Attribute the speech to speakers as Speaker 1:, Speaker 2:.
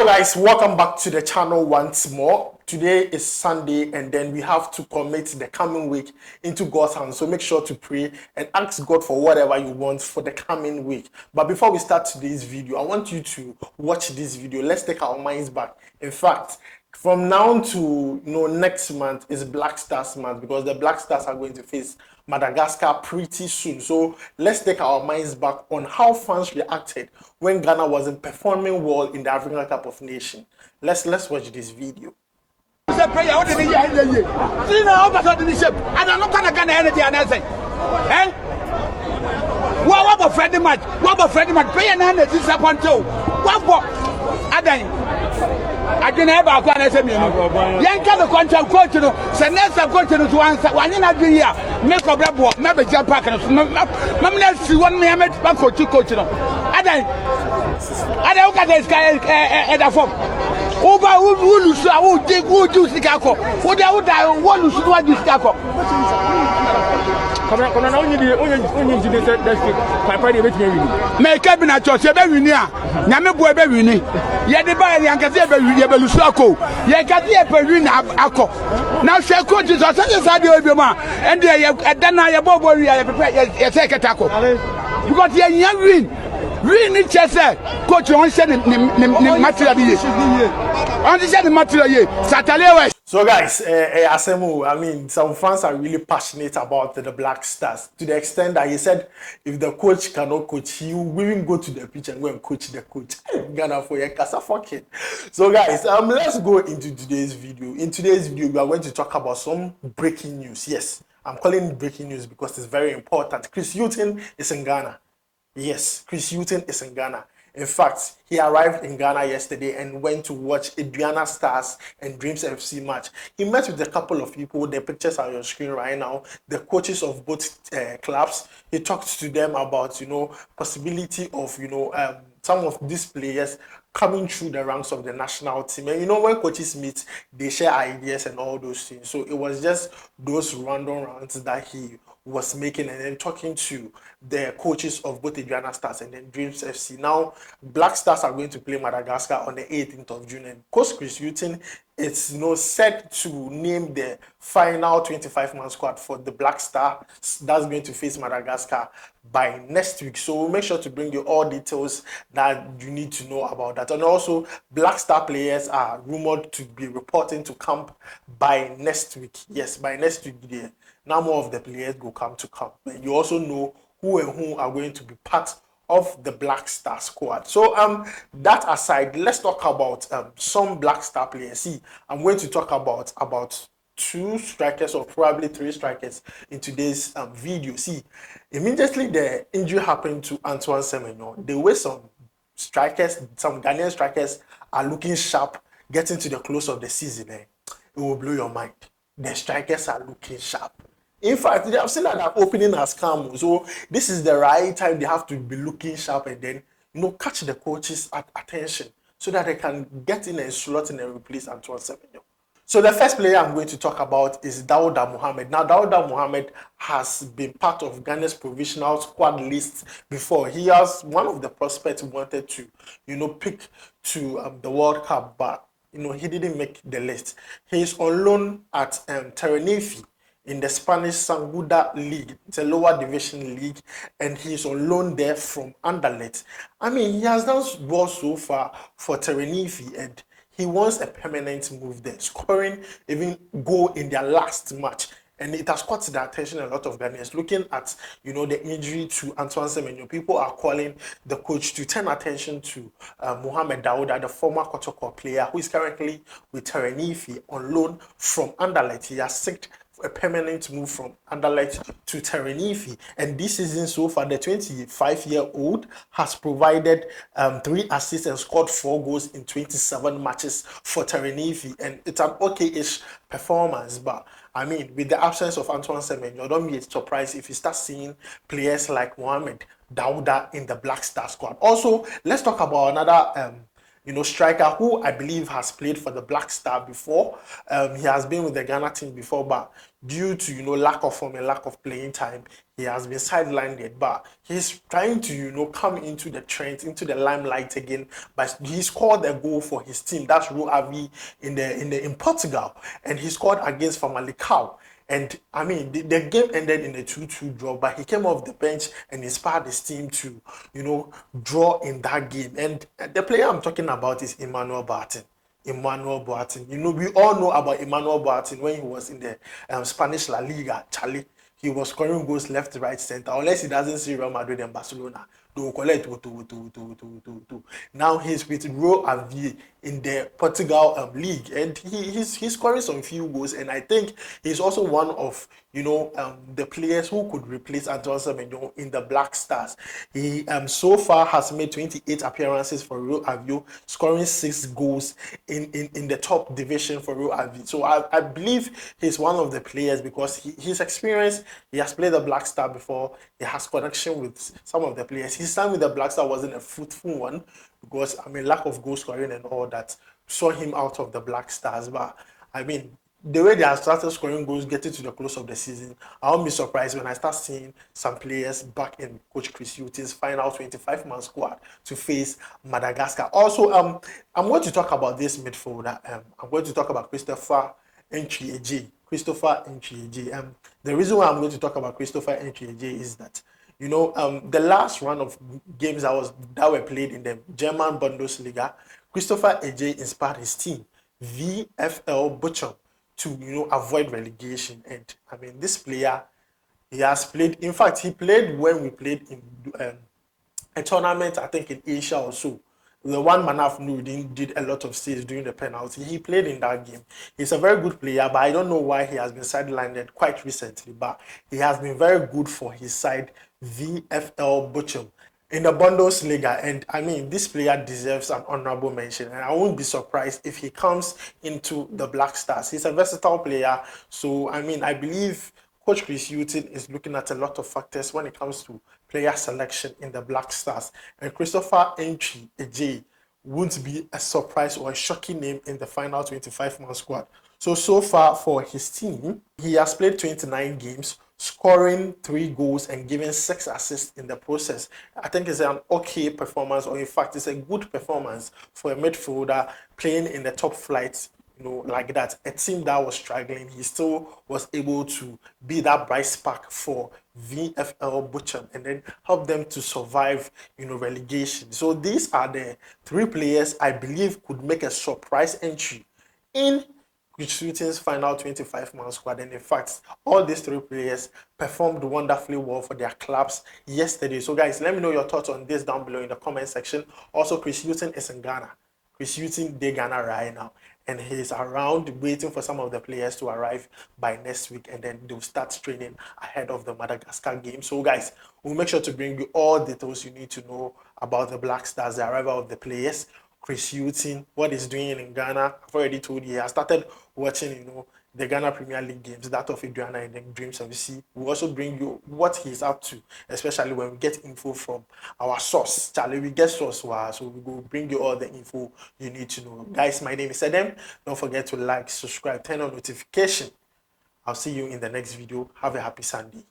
Speaker 1: Hello guys, welcome back to the channel once more. Today is Sunday and then we have to commit the coming week into God's hands. So make sure to pray and ask God for whatever you want for the coming week. But before we start today's video, I want you to watch this video. Let's take our minds back. In fact, from now to next month is Black Stars month because the Black Stars are going to face Madagascar pretty soon. So let's take our minds back on how fans reacted when Ghana wasn't performing well in the African Cup of Nations. Let's watch this video.
Speaker 2: I can have a question. Yanka the contract coach, send us a question to answer. One in a year, make a brabo, maybe jump back and Mamma, see 1 minute back for 2 coaches. I don't get this guy at a form. Over who dig, who do Chicago, who die, one who should want to Chicago. May cabinet church, every near Namabu, every knee. Yet the buyer, Yanka, Yanka, Perina, Ako. Now, share coaches are such as I do, and they are done. I above where you are take a tackle. Because you're young green. Really, just coach on sending material. On the material, Saturday.
Speaker 1: So guys, Asemu, I mean, some fans are really passionate about the Black Stars to the extent that he said if the coach cannot coach, he will even go to the pitch and go and coach the coach. Ghana for your casa fucking. So guys, let's go into today's video. In today's video, we are going to talk about some breaking news. Yes, I'm calling it breaking news because it's very important. Hughton is in Ghana. Yes, Hughton is in Ghana. In fact, he arrived in Ghana yesterday and went to watch Aduana Stars and Dreams FC match. He met with a couple of people. The pictures are on your screen right now. The coaches of both clubs. He talked to them about, possibility of, some of these players coming through the ranks of the national team. And when coaches meet, they share ideas and all those things. So it was just those random rounds that he was making and then talking to the coaches of both Aduana Stars and then Dreams FC. Now, Black Stars are going to play Madagascar on the 18th of June, and Coach Hughton is set to name the final 25-man squad for the Black Star that's going to face Madagascar by next week. So we'll make sure to bring you all details that you need to know about that. And also, Black Star players are rumored to be reporting to camp by next week. Yes, by next week. Yeah. Now more of the players will come to camp. And you also know who and who are going to be part of the Black Star squad. So that aside, let's talk about some Black Star players. See, I'm going to talk about 2 strikers or probably 3 strikers in today's video. See, immediately the injury happened to Antoine Semenyo, the way some Ghanaian strikers are looking sharp getting to the close of the season, it will blow your mind. The strikers are looking sharp. In fact, they have seen that opening has come. So this is the right time they have to be looking sharp and then, catch the coaches' attention so that they can get in and slot in and replace Antoine Semenyo. So the first player I'm going to talk about is Dauda Mohammed. Now, Dauda Mohammed has been part of Ghana's provisional squad list before. He was one of the prospects who wanted to, pick to the World Cup, but he didn't make the list. He is on loan at Tenerife in the Spanish Sanguda League. It's a lower division league, and he's on loan there from Anderlecht. I mean, he has done well so far for Tenerife, and he wants a permanent move there, scoring even goal in their last match. And it has caught the attention of a lot of Ghanaians. Looking at, the injury to Antoine Semenyo, people are calling the coach to turn attention to Mohamed Dauda, the former Kotoko player who is currently with Tenerife on loan from Anderlecht. He has seeked a permanent move from Anderlecht to Tenerife, and this season so far, the 25-year-old has provided 3 assists and scored 4 goals in 27 matches for Tenerife, and it's an okay-ish performance. But I mean, with the absence of Antoine Semenyo, don't be surprised if you start seeing players like Mohamed Dauda in the Black Star squad. Also, let's talk about another striker who I believe has played for the Black Star before. He has been with the Ghana team before, but due to lack of form and lack of playing time, he has been sidelined. But he's trying to come into the trend, into the limelight again. But he scored a goal for his team. That's Ro Avi in Portugal, and he scored against Famalicão. And I mean, the game ended in a 2-2 draw, but he came off the bench and inspired his team to, draw in that game. And the player I'm talking about is Emmanuel Barton. Emmanuel Boateng. We all know about Emmanuel Boateng when he was in the Spanish La Liga. Charlie, he was scoring goals left, right, center. Unless he doesn't see Real Madrid and Barcelona, they will collect. Now he's with Ro Avi in the Portugal league, and he's scoring some few goals. And I think he's also one of the players who could replace Antoine Semenyo in the Black Stars. He so far has made 28 appearances for Ro Avi, scoring 6 goals in the top division for Ro Avi. So I believe he's one of the players because his experience. He has played the Black Star before. He has connection with some of the players. His time with the Black Star wasn't a fruitful one because lack of goal scoring and all that saw him out of the Black Stars. But the way they have started scoring goals, getting to the close of the season, I won't be surprised when I start seeing some players back in Coach Chris Hughton's final 25-man squad to face Madagascar. Also, I'm going to talk about this midfielder. I'm going to talk about Christopher Nchieje. The reason why I'm going to talk about Christopher Nchieje is that the last round of games that were played in the German Bundesliga, Christopher Nchieje inspired his team, VfL Bochum, to avoid relegation. And this player, he has played. In fact, he played when we played in a tournament, I think in Asia or so. The one Manaf Nudin did a lot of saves during the penalty. He played in that game. He's a very good player, but I don't know why he has been sidelined quite recently. But he has been very good for his side, VfL Bochum, in the Bundesliga. And this player deserves an honorable mention. And I won't be surprised if he comes into the Black Stars. He's a versatile player. So, I believe Coach Chris Hughton is looking at a lot of factors when it comes to player selection in the Black Stars. And Christopher Nchieje won't be a surprise or a shocking name in the final 25-man squad. So far for his team, he has played 29 games, scoring 3 goals and giving 6 assists in the process. I think it's an okay performance, or in fact, it's a good performance for a midfielder playing in the top flight. Like that, a team that was struggling, he still was able to be that bright spark for VfL Bochum and then help them to survive, relegation. So these are the 3 players I believe could make a surprise entry in Chris Hughton's final 25-man squad. And in fact, all these 3 players performed wonderfully well for their clubs yesterday. So guys, let me know your thoughts on this down below in the comment section. Also, Chris Hughton is in Ghana. Chris Hughton in Ghana right now, and he's around waiting for some of the players to arrive by next week, and then they'll start training ahead of the Madagascar game. So guys, we'll make sure to bring you all details you need to know about the Black Stars, the arrival of the players, Chris Hughton, what he's doing in Ghana. I've already told you, I started watching, the Ghana Premier League games, that of Adriana and then Dreams of the Sea. We'll also bring you what he's up to, especially when we get info from our source. Charlie, we get source, so we will bring you all the info you need to know. Guys, my name is Adam. Don't forget to like, subscribe, turn on notification. I'll see you in the next video. Have a happy Sunday.